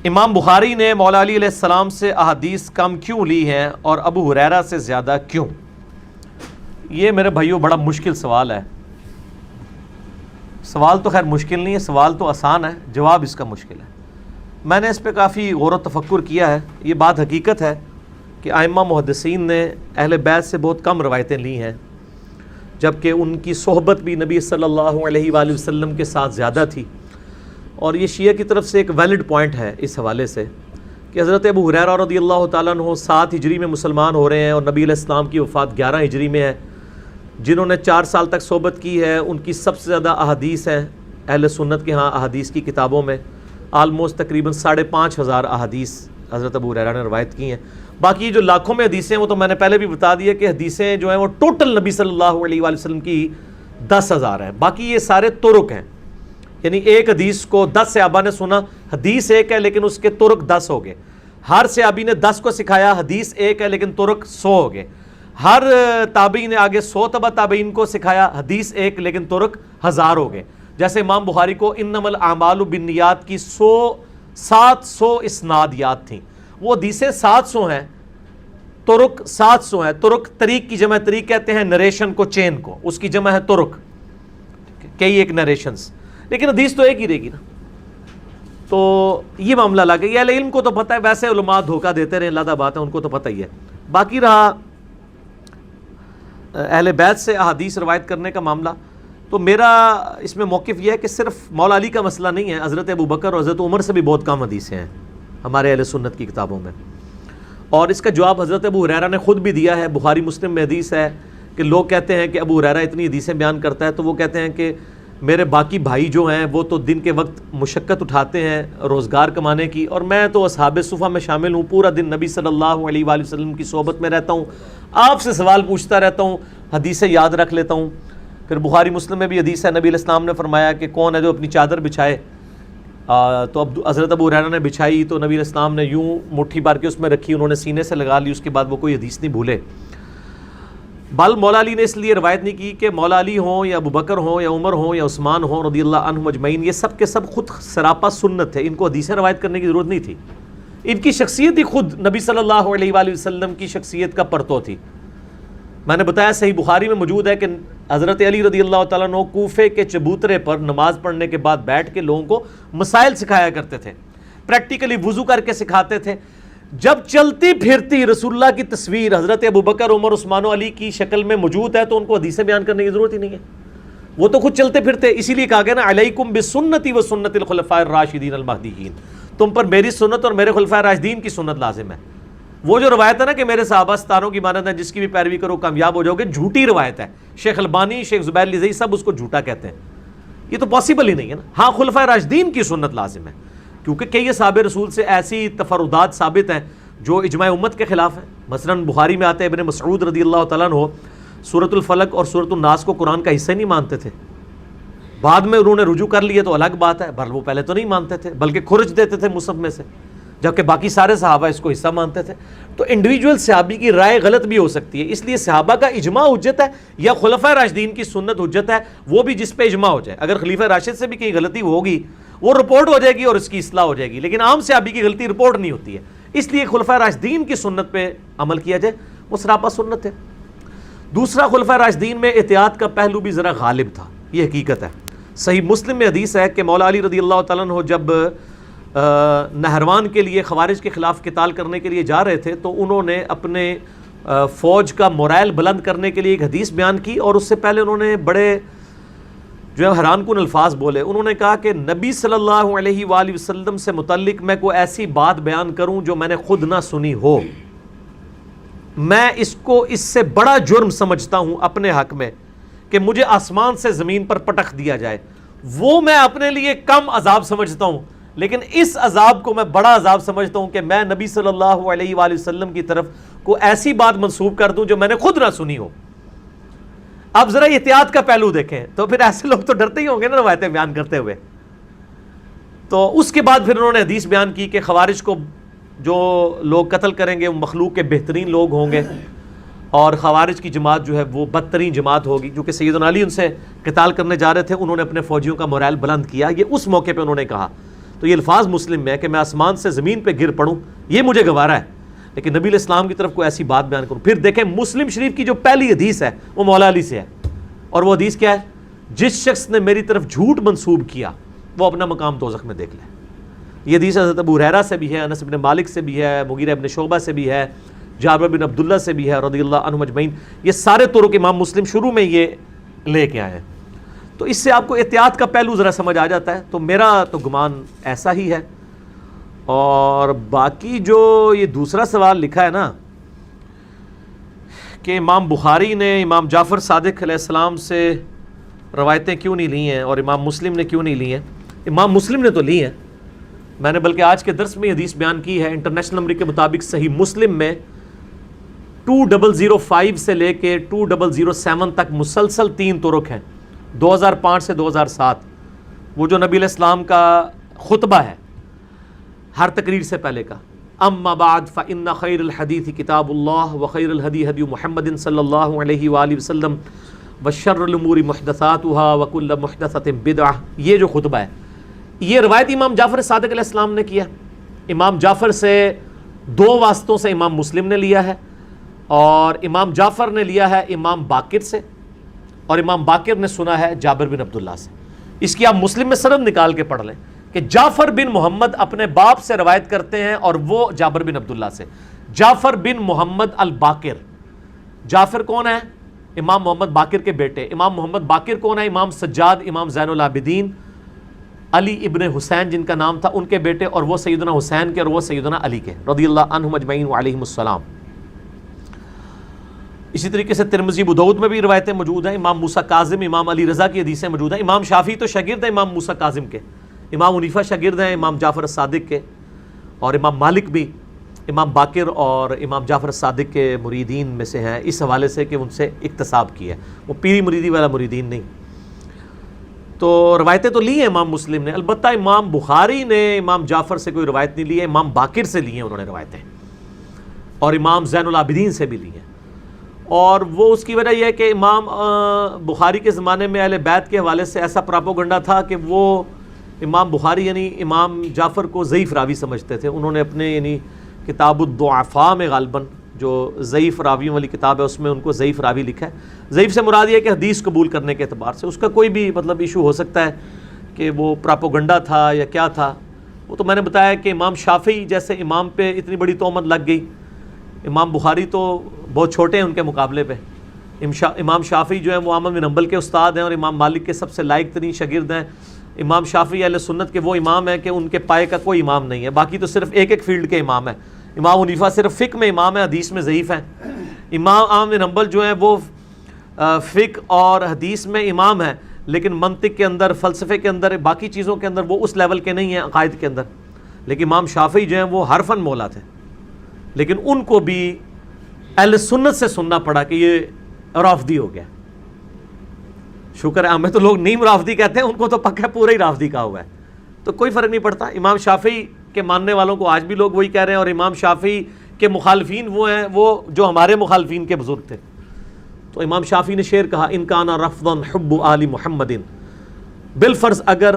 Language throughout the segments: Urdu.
امام بخاری نے مولا علی علیہ السلام سے احادیث کم کیوں لی ہیں اور ابو ہریرہ سے زیادہ کیوں؟ یہ میرے بھائیوں بڑا مشکل سوال ہے. سوال تو خیر مشکل نہیں ہے، سوال تو آسان ہے، جواب اس کا مشکل ہے. میں نے اس پہ کافی غور و تفکر کیا ہے. یہ بات حقیقت ہے کہ ائمہ محدثین نے اہل بیت سے بہت کم روایتیں لی ہیں، جبکہ ان کی صحبت بھی نبی صلی اللہ علیہ وآلہ وسلم کے ساتھ زیادہ تھی. اور یہ شیعہ کی طرف سے ایک ویلڈ پوائنٹ ہے اس حوالے سے کہ حضرت ابو ہریرہ رضی اللہ تعالیٰ عنہ 7 ہجری میں مسلمان ہو رہے ہیں اور نبی علیہ السلام کی وفات 11 ہجری میں ہے. جنہوں نے 4 سال تک صحبت کی ہے ان کی سب سے زیادہ احادیث ہیں اہل سنت کے ہاں احادیث کی کتابوں میں. آلموسٹ تقریباً 5,500 احادیث حضرت ابو ہریرہ نے روایت کی ہیں. باقی جو لاکھوں میں حدیثیں ہیں وہ تو میں نے پہلے بھی بتا دیا کہ حدیثیں جو ہیں وہ ٹوٹل نبی صلی اللہ علیہ وآلہ وسلم کی 10,000 ہیں. باقی یہ سارے طرق ہیں، یعنی ایک حدیث کو 10 صحابہ نے سنا، حدیث ایک ہے لیکن اس کے طرق 10 ہو گئے. ہر صحابی نے 10 کو سکھایا، حدیث ایک ہے لیکن طرق 100 ہو گئے. ہر تابعی نے آگے 100 تبع تابعین کو سکھایا، حدیث ایک لیکن طرق 1000 ہو گئے. جیسے امام بخاری کو انما الاعمال بالنیات کی 700 اسنادیات تھیں، وہ حدیثیں 700 ہیں، طرق 700 ہیں. طرق طریق کی جمع، طریق کہتے ہیں نریشن کو، چین کو، اس کی جمع ہے طرق، کئی ایک نریشنز، لیکن حدیث تو ایک ہی رہے گی نا. تو یہ معاملہ لگا. یہ اہل علم کو تو پتہ ہے، ویسے علماء دھوکہ دیتے رہے، اللہ بات ہے، ان کو تو پتہ ہی ہے. باقی رہا اہل بیت سے احادیث روایت کرنے کا معاملہ، تو میرا اس میں موقف یہ ہے کہ صرف مولا علی کا مسئلہ نہیں ہے. حضرت ابو بکر اور حضرت عمر سے بھی بہت کم حدیثیں ہیں ہمارے اہل سنت کی کتابوں میں. اور اس کا جواب حضرت ابو ہریرہ نے خود بھی دیا ہے. بخاری مسلم میں حدیث ہے کہ لوگ کہتے ہیں کہ ابو ہریرہ اتنی حدیثیں بیان کرتا ہے، تو وہ کہتے ہیں کہ میرے باقی بھائی جو ہیں وہ تو دن کے وقت مشقت اٹھاتے ہیں روزگار کمانے کی، اور میں تو اصحاب صفہ میں شامل ہوں، پورا دن نبی صلی اللہ علیہ وآلہ وسلم کی صحبت میں رہتا ہوں، آپ سے سوال پوچھتا رہتا ہوں، حدیثیں یاد رکھ لیتا ہوں. پھر بخاری مسلم میں بھی حدیث ہے، نبی علیہ السلام نے فرمایا کہ کون ہے جو اپنی چادر بچھائے، تو اب حضرت ابو ہریرہ نے بچھائی تو نبی علیہ السلام نے یوں مٹھی بھر کے اس میں رکھی، انہوں نے سینے سے لگا لی، اس کے بعد وہ کوئی حدیث نہیں بھولے. بل مولا علی نے اس لیے روایت نہیں کی کہ مولا علی ہوں یا ابو بکر ہوں یا عمر ہوں یا عثمان ہوں رضی اللہ عنہم اجمعین، یہ سب کے سب خود سراپا سنت تھے، ان کو حدیثیں روایت کرنے کی ضرورت نہیں تھی. ان کی شخصیت ہی خود نبی صلی اللہ علیہ وآلہ وسلم کی شخصیت کا پرتو تھی. میں نے بتایا صحیح بخاری میں موجود ہے کہ حضرت علی رضی اللہ تعالیٰ عنہ کوفے کے چبوترے پر نماز پڑھنے کے بعد بیٹھ کے لوگوں کو مسائل سکھایا کرتے تھے، پریکٹیکلی وضو کر کے سکھاتے تھے. جب چلتی پھرتی رسول اللہ کی تصویر حضرت ابو بکر عمر عثمان و علی کی شکل میں موجود ہے تو ان کو حدیثیں بیان کرنے کی ضرورت ہی نہیں ہے، وہ تو خود چلتے پھرتے. اسی لیے کہا گیا نا علیکم بسنتی و سنت الخلفاء الراشدین المہدیین، تم پر میری سنت اور میرے خلفاء راشدین کی سنت لازم ہے. وہ جو روایت ہے نا کہ میرے صحابہ ستاروں کی مانند ہیں، جس کی بھی پیروی کرو کامیاب ہو جاؤ گے، جھوٹی روایت ہے. شیخ البانی، شیخ زبیر لذیذ سب اس کو جھوٹا کہتے ہیں. یہ تو پاسبل ہی نہیں ہے نا. ہاں خلفاء راشدین کی سنت لازم ہے، کیونکہ کئی اصحاب رسول سے ایسی تفردات ثابت ہیں جو اجماع امت کے خلاف ہیں. مثلا بخاری میں آتے ہیں ابن مسعود رضی اللہ تعالیٰ عنہ سورۃ الفلق اور سورۃ الناس کو قرآن کا حصہ نہیں مانتے تھے، بعد میں انہوں نے رجوع کر لیے تو الگ بات ہے، پر وہ پہلے تو نہیں مانتے تھے بلکہ کھرچ دیتے تھے مصحف میں سے، جبکہ باقی سارے صحابہ اس کو حصہ مانتے تھے. تو انڈیویجول صحابی کی رائے غلط بھی ہو سکتی ہے، اس لیے صحابہ کا اجماع حجت ہے یا خلفاء راشدین کی سنت حجت ہے، وہ بھی جس پہ اجماع ہو جائے. اگر خلیفہ راشد سے بھی کہیں غلطی ہوگی وہ رپورٹ ہو جائے گی اور اس کی اصلاح ہو جائے گی، لیکن عام صحابی کی غلطی رپورٹ نہیں ہوتی ہے. اس لیے خلفاء راشدین کی سنت پہ عمل کیا جائے، وہ سراپا سنت ہے. دوسرا، خلفاء راشدین میں احتیاط کا پہلو بھی ذرا غالب تھا، یہ حقیقت ہے. صحیح مسلم میں حدیث ہے کہ مولا علی رضی اللہ تعالیٰ عنہ جب نہروان کے لیے خوارج کے خلاف قتال کرنے کے لیے جا رہے تھے تو انہوں نے اپنے فوج کا مورائل بلند کرنے کے لیے ایک حدیث بیان کی، اور اس سے پہلے انہوں نے بڑے جو ہے حیران کن الفاظ بولے. انہوں نے کہا کہ نبی صلی اللہ علیہ وآلہ وسلم سے متعلق میں کوئی ایسی بات بیان کروں جو میں نے خود نہ سنی ہو، میں اس کو اس سے بڑا جرم سمجھتا ہوں اپنے حق میں کہ مجھے آسمان سے زمین پر پٹخ دیا جائے. وہ میں اپنے لیے کم عذاب سمجھتا ہوں، لیکن اس عذاب کو میں بڑا عذاب سمجھتا ہوں کہ میں نبی صلی اللہ علیہ وآلہ وسلم کی طرف کو ایسی بات منسوب کر دوں جو میں نے خود نہ سنی ہو. اب ذرا احتیاط کا پہلو دیکھیں، تو پھر ایسے لوگ تو ڈرتے ہی ہوں گے نا روایتیں بیان کرتے ہوئے. تو اس کے بعد پھر انہوں نے حدیث بیان کی کہ خوارج کو جو لوگ قتل کریں گے وہ مخلوق کے بہترین لوگ ہوں گے، اور خوارج کی جماعت جو ہے وہ بدترین جماعت ہوگی. جو کہ سیدنا علی ان سے قتال کرنے جا رہے تھے، انہوں نے اپنے فوجیوں کا مورائل بلند کیا، یہ اس موقع پہ انہوں نے کہا. تو تو یہ الفاظ مسلم میں ہے کہ میں آسمان سے زمین پہ گر پڑوں یہ مجھے گوارا ہے، لیکن نبی علیہ السلام کی طرف کوئی ایسی بات بیان کروں۔ پھر دیکھیں مسلم شریف کی جو پہلی حدیث ہے وہ مولا علی سے ہے، اور وہ حدیث کیا ہے؟ جس شخص نے میری طرف جھوٹ منسوب کیا وہ اپنا مقام دوزخ میں دیکھ لے۔ یہ حدیث حضرت ابو ہریرہ سے بھی ہے، انس بن مالک سے بھی ہے، مغیرہ بن شعبہ سے بھی ہے، جابر بن عبداللہ سے بھی ہے رضی اللہ عنہم اجمعین۔ یہ سارے طرق امام مسلم شروع میں یہ لے کے آئے ہیں، تو اس سے آپ کو احتیاط کا پہلو ذرا سمجھ آ جاتا ہے۔ تو میرا تو گمان ایسا ہی ہے۔ اور باقی جو یہ دوسرا سوال لکھا ہے نا کہ امام بخاری نے امام جعفر صادق علیہ السلام سے روایتیں کیوں نہیں لی ہیں اور امام مسلم نے کیوں نہیں لی ہیں، امام مسلم نے تو لی ہیں۔ میں نے بلکہ آج کے درس میں حدیث بیان کی ہے، انٹرنیشنل نمبر کے مطابق صحیح مسلم میں 2005 سے لے کے 2007 تک مسلسل 3 طرق ہیں، 2005 سے 2007، وہ جو نبی علیہ السلام کا خطبہ ہے ہر تقریر سے پہلے کا، اما بعد فإن خیر الحدیث کتاب اللہ وخیر الہدی ہدی محمد صلی اللہ علیہ وآلہ وسلم وشر الامور محدثاتها وکل محدثۃ بدعہ، یہ جو خطبہ ہے یہ روایت امام جعفر صادق علیہ السلام نے کیا۔ امام جعفر سے 2 واسطوں سے امام مسلم نے لیا ہے، اور امام جعفر نے لیا ہے امام باقر سے، اور امام باقر نے سنا ہے جابر بن عبداللہ سے۔ اس کی آپ مسلم میں سند نکال کے پڑھ لیں کہ جعفر بن محمد اپنے باپ سے روایت کرتے ہیں اور وہ جابر بن عبداللہ سے۔ جعفر بن محمد الباقر، جعفر کون ہے؟ امام محمد باقر کے بیٹے۔ امام محمد باقر کون ہے؟ امام سجاد، امام زین العابدین، علی ابن حسین جن کا نام تھا، ان کے بیٹے، اور وہ سیدنا حسین کے اور وہ سیدنا علی کے رضی اللہ عنہم اجمعین وعلیہم السلام۔ اسی طریقے سے ترمذی ابو داؤد میں بھی روایتیں موجود ہیں، امام موسیٰ کاظم، امام علی رضا کی حدیثیں موجود ہیں۔ امام شافعی تو شاگرد ہیں امام موسیٰ کاظم کے، امام حنیفہ شاگرد ہیں امام جعفر صادق کے، اور امام مالک بھی امام باقر اور امام جعفر صادق کے مریدین میں سے ہیں، اس حوالے سے کہ ان سے اکتساب کیا ہے، وہ پیری مریدی والا مریدین نہیں۔ تو روایتیں تو لی ہیں امام مسلم نے، البتہ امام بخاری نے امام جعفر سے کوئی روایت نہیں لی ہے، امام باقر سے لی ہیں انہوں نے روایتیں، اور امام زین العابدین سے بھی لی ہیں۔ اور وہ اس کی وجہ یہ ہے کہ امام بخاری کے زمانے میں اہل بیت کے حوالے سے ایسا پراپوگنڈا تھا کہ وہ امام بخاری یعنی امام جعفر کو ضعیف راوی سمجھتے تھے۔ انہوں نے اپنے یعنی کتاب الضعفاء میں غالباً جو ضعیف راویوں والی کتاب ہے اس میں ان کو ضعیف راوی لکھا ہے۔ ضعیف سے مراد یہ ہے کہ حدیث قبول کرنے کے اعتبار سے اس کا کوئی بھی مطلب ایشو ہو سکتا ہے کہ وہ پراپوگنڈا تھا یا کیا تھا، وہ تو میں نے بتایا کہ امام شافعی جیسے امام پہ اتنی بڑی تہمت لگ گئی، امام بخاری تو بہت چھوٹے ہیں ان کے مقابلے پہ۔ امام شافعی جو ہیں وہ احمد بن حنبل کے استاد ہیں اور امام مالک کے سب سے لائق ترین شاگرد ہیں۔ امام شافعی اہل سنت کے وہ امام ہیں کہ ان کے پائے کا کوئی امام نہیں ہے، باقی تو صرف ایک فیلڈ کے امام ہیں۔ امام حنیفہ صرف فقہ میں امام ہے، حدیث میں ضعیف ہیں۔ امام احمد بن حنبل جو ہیں وہ فقہ اور حدیث میں امام ہیں، لیکن منطق کے اندر، فلسفے کے اندر، باقی چیزوں کے اندر وہ اس لیول کے نہیں ہیں، عقائد کے اندر۔ لیکن امام شافعی جو ہیں وہ حرفاً مولا تھے، لیکن ان کو بھی اہل سنت سے سننا پڑا کہ یہ رافضی ہو گیا۔ شکر ہے ہمیں تو لوگ نیم رافضی کہتے ہیں، ان کو تو پکا پورا ہی رافضی کہا ہوا ہے، تو کوئی فرق نہیں پڑتا۔ امام شافعی کے ماننے والوں کو آج بھی لوگ وہی کہہ رہے ہیں، اور امام شافعی کے مخالفین وہ ہیں وہ جو ہمارے مخالفین کے بزرگ تھے۔ تو امام شافعی نے شعر کہا، ان کان رفضا حب آل محمد، بالفرض اگر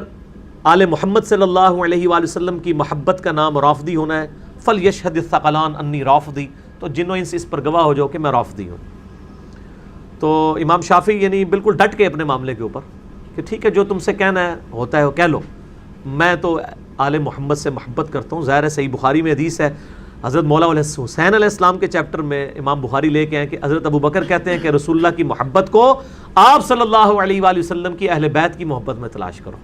آل محمد صلی اللہ علیہ وآلہ وسلم کی محبت کا نام رافضی ہونا ہے، فلیشہد الثقلان انی رافضی، تو جن و انس اس پر گواہ ہو جاؤ کہ میں رافضی ہوں۔ تو امام شافعی یعنی بالکل ڈٹ کے اپنے معاملے کے اوپر کہ ٹھیک ہے جو تم سے کہنا ہے ہوتا ہے وہ کہہ لو، میں تو آل محمد سے محبت کرتا ہوں۔ ظاہر ہے صحیح بخاری میں حدیث ہے، حضرت مولا حسین علیہ السلام کے چیپٹر میں امام بخاری لے کے ہیں کہ حضرت ابو بکر کہتے ہیں کہ رسول اللہ کی محبت کو آپ صلی اللہ علیہ وآلہ وسلم کی اہل بیت کی محبت میں تلاش کرو۔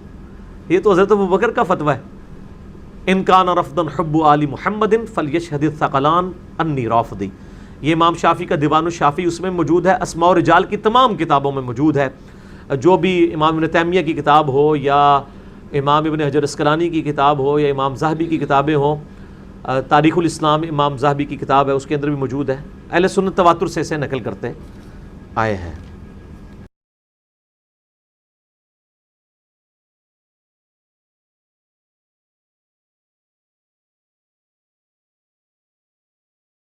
یہ تو حضرت ابو بکر کا فتویٰ ہے، ان کان رفضا حب آل محمد فلیشہد الثقلان انی رافضی۔ یہ امام شافعی کا دیوان الشافعی اس میں موجود ہے، اسماء و رجال کی تمام کتابوں میں موجود ہے۔ جو بھی امام ابن تیمیہ کی کتاب ہو یا امام ابن حجر اسقلانی کی کتاب ہو یا امام ذہبی کی کتابیں ہوں، تاریخ الاسلام امام ذہبی کی کتاب ہے اس کے اندر بھی موجود ہے۔ اہل سنت تواتر سے اسے نقل کرتے آئے ہیں۔